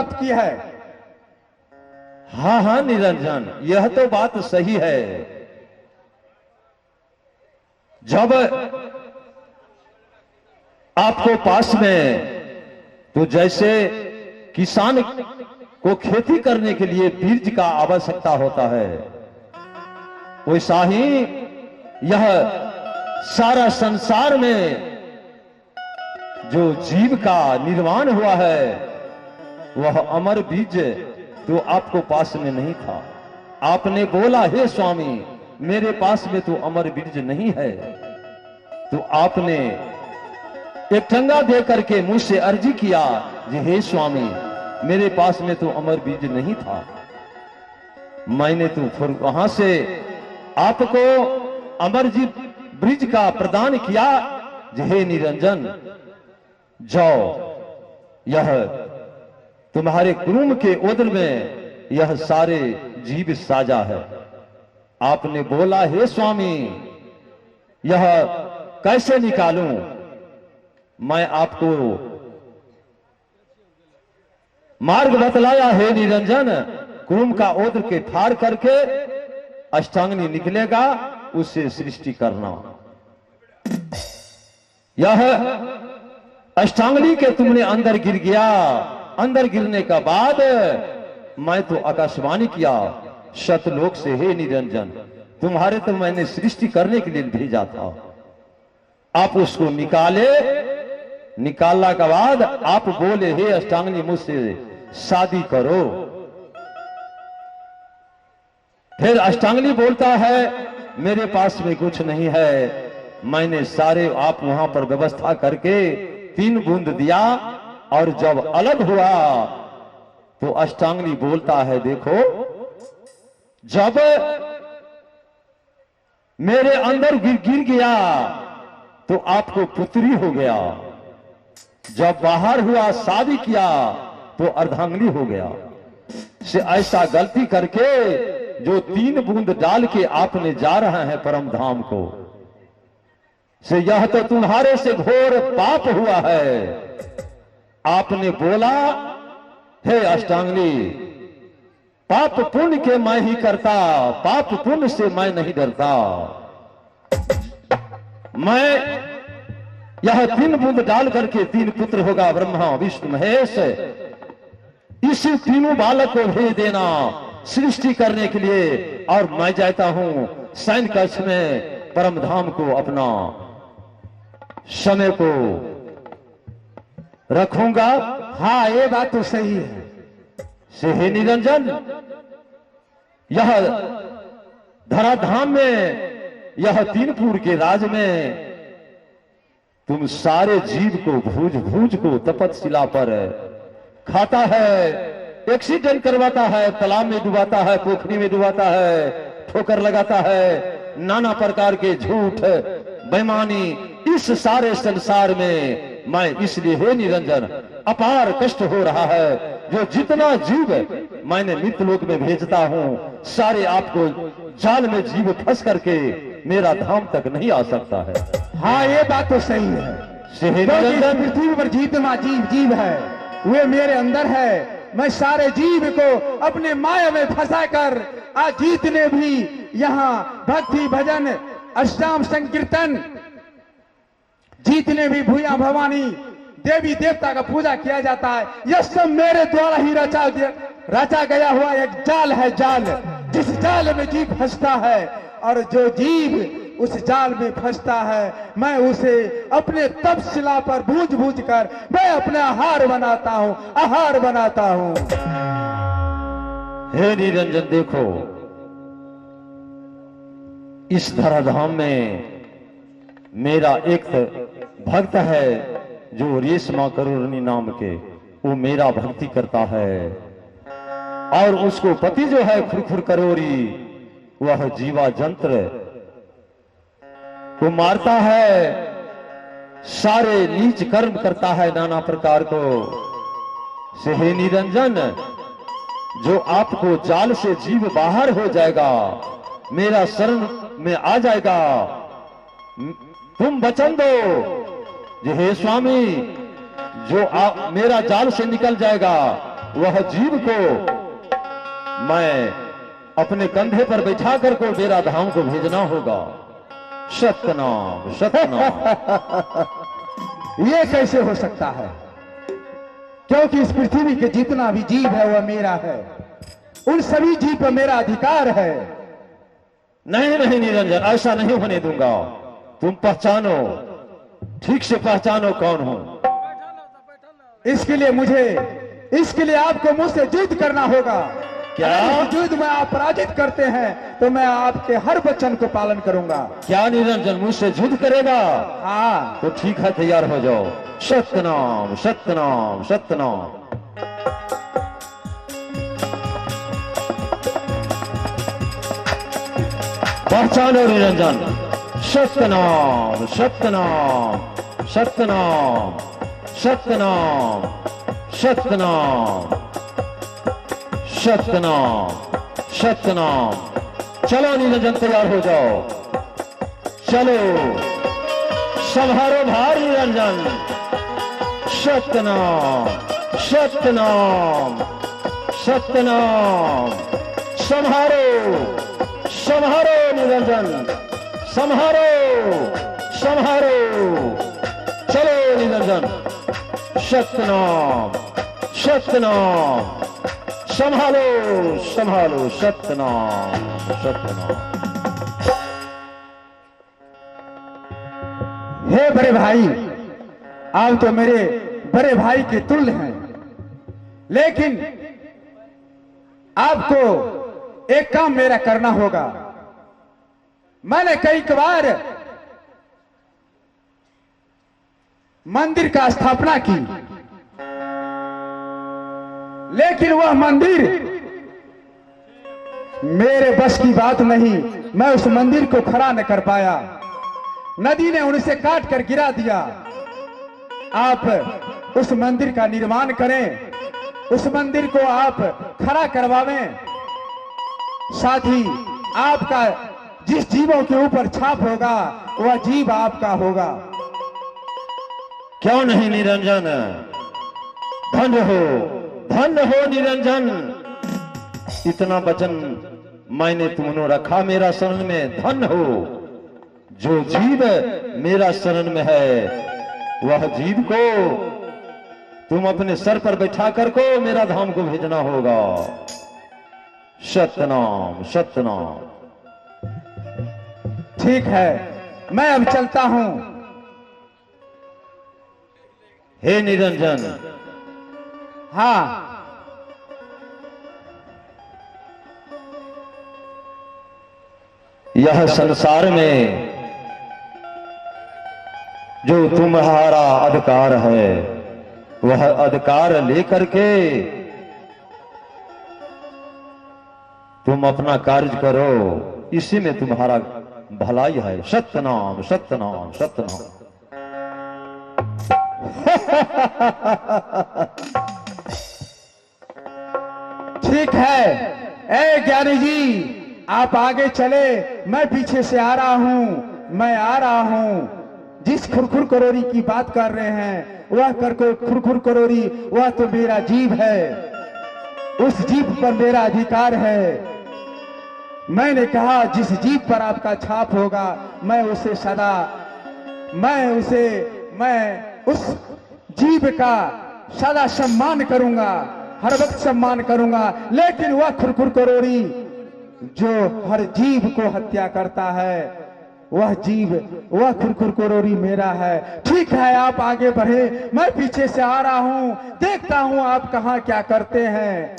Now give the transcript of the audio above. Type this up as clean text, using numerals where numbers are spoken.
प्राप्त की है। हाँ हाँ निरंजन, यह तो बात सही है। जब आपको पास में तो जैसे किसान को खेती करने के लिए बीज का आवश्यकता होता है, वैसा ही यह सारा संसार में जो जीव का निर्माण हुआ है वह अमर बीज तो आपको पास में नहीं था। आपने बोला हे स्वामी मेरे पास में तो अमर बीज नहीं है, तो आपने एक टंगा दे करके मुझसे अर्जी किया कि हे स्वामी मेरे पास में तो अमर बीज नहीं था। मैंने तो फिर वहां से आपको अमर जी ब्रिज का प्रदान किया। हे निरंजन जाओ, यह तुम्हारे कुरुम के उदर में यह सारे जीव साजा है। आपने बोला हे स्वामी यह कैसे निकालूं? मैं आपको मार्ग बतलाया हे निरंजन, कुरुम का उदर के फाड़ करके अष्टांगनी निकलेगा, उससे सृष्टि करना। यह अष्टांगनी के तुमने अंदर गिर गया, अंदर गिरने का बाद मैं तो आकाशवाणी किया शतलोक से हे निरंजन तुम्हारे तो मैंने सृष्टि करने के लिए भेजा था। आप उसको निकाले, निकालने के बाद आप बोले हे अष्टांगनी मुझसे शादी करो। फिर अष्टांगनी बोलता है मेरे पास में कुछ नहीं है। मैंने सारे आप वहां पर व्यवस्था करके 3 बूंद दिया और जब अलग हुआ तो अष्टांगनी बोलता है देखो जब मेरे अंदर गिर गया तो आपको पुत्री हो गया, जब बाहर हुआ शादी किया तो अर्धांगनी हो गया। से ऐसा गलती करके जो 3 बूंद डाल के आपने जा रहे हैं परम धाम को, से यह तो तुम्हारे से घोर पाप हुआ है। आपने बोला हे अष्टांगनी पाप पुण्य के मैं ही करता, पाप पुण्य से मैं नहीं डरता। मैं यह 3 बूंद डाल करके 3 पुत्र होगा ब्रह्मा विष्णु महेश, इसी तीनों बालक को भेज देना सृष्टि करने के लिए, और मैं जाता हूं सैन कक्ष में परम धाम को अपना समय को रखूंगा। हाँ ये बात तो सही है। से हे निरंजन यह धराधाम में यह तीनपुर के राज में तुम सारे जीव को भूज भूज को तपतशिला पर खाता है, एक्सीडेंट करवाता है, तालाब में डुबाता है, पोखरी में डुबाता है, ठोकर लगाता है, नाना प्रकार के झूठ बेईमानी इस सारे संसार में मैं इसलिए हे निरंजन अपार कष्ट हो रहा है। जो जितना जीव मैंने मृत्यु लोक में भेजता हूं सारे आपको जाल में जीव फंस करके मेरा धाम तक नहीं आ सकता है। हाँ ये बात तो सही है। पृथ्वी पर जितना जीव है वे मेरे अंदर है। मैं सारे जीव को अपने माया में फंसा कर आज जितने भी यहाँ भक्ति भजन अष्टांग संकीर्तन जितने भी भूया भवानी देवी देवता का पूजा किया जाता है यह सब मेरे द्वारा ही रचा गया हुआ एक जाल है। जाल जिस जाल में जीव फंसता है और जो जीव उस जाल में फंसता है मैं उसे अपने तपशिला पर भूज भूज कर मैं अपना आहार बनाता हूं, आहार बनाता हूं। हे निरंजन देखो इस धराधाम में मेरा एक भक्त है जो रेशमा करुणी नाम के, वो मेरा भक्ति करता है और उसको पति जो है खुरखुर करोरी वह जीवा जंत्र को मारता है, सारे नीच कर्म करता है नाना प्रकार को। से हे निरंजन जो आपको जाल से जीव बाहर हो जाएगा मेरा शरण में आ जाएगा, तुम वचन दो जे हे स्वामी जो आप मेरा जाल से निकल जाएगा वह जीव को मैं अपने कंधे पर बैठा कर को मेरा धाम को भेजना होगा। सतनाम सतनाम। ये कैसे हो सकता है? क्योंकि इस पृथ्वी के जितना भी जीव है वह मेरा है, उन सभी जीव पर मेरा अधिकार है। नहीं नहीं निरंजन, ऐसा नहीं होने दूंगा। तुम पहचानो, ठीक से पहचानो कौन हूं। इसके लिए आपको मुझसे युद्ध करना होगा। क्या युद्ध में आप पराजित करते हैं तो मैं आपके हर वचन को पालन करूंगा। क्या निरंजन मुझसे युद्ध करेगा? हाँ तो ठीक है, तैयार हो जाओ। सतनाम सतनाम सतनाम। पहचानो निरंजन। सतनाम सतनाम सतनाम सतनाम सतनाम सतनाम सतनाम। चलो निरंजन, तैयार हो जाओ। चलो, संहारो भार निरंजन। सतनाम सतनाम सतनाम। संहारो संहारो निरंजन, संहारो संहारो। चलो निरंजन। सतनाम सतनाम। संभालो संभालो। सतनाम सतनाम। हे बड़े भाई, आप तो मेरे बड़े भाई के तुल्य हैं, लेकिन आपको एक काम मेरा करना होगा। मैंने कई बार मंदिर का स्थापना की, लेकिन वह मंदिर मेरे बस की बात नहीं। मैं उस मंदिर को खड़ा न कर पाया, नदी ने उनसे काट कर गिरा दिया। आप उस मंदिर का निर्माण करें, उस मंदिर को आप खड़ा करवावें, साथ ही आपका जिस जीवों के ऊपर छाप होगा वह जीव आपका होगा। क्यों नहीं निरंजन? धन्य हो निरंजन। इतना वचन मैंने तुमने रखा मेरा शरण में। धन्य हो। जो जीव मेरा शरण में है वह जीव को तुम अपने सर पर बैठा कर को मेरा धाम को भेजना होगा। सतनाम सतनाम। ठीक है, मैं अब चलता हूं। हे निरंजन। हाँ, यह संसार में जो तुम्हारा अधिकार है वह अधिकार लेकर के तुम अपना कार्य करो, इसी में तुम्हारा भलाई है। सतनाम सतनाम सतनाम। ठीक है। ए ज्ञानी जी, आप आगे चले, मैं पीछे से आ रहा हूं। मैं आ रहा हूं। जिस खुरखुर करोरी की बात कर रहे हैं वह खुरखुर करोरी वह तो मेरा जीव है, उस जीव पर मेरा अधिकार है। मैंने कहा जिस जीव पर आपका छाप होगा मैं उस जीव का सदा सम्मान करूंगा, हर वक्त सम्मान करूंगा। लेकिन वह खुरखुर करोरी जो हर जीव को हत्या करता है वह खुरखुर करोरी मेरा है। ठीक है, आप आगे बढ़े, मैं पीछे से आ रहा हूं, देखता हूं आप कहां क्या करते हैं।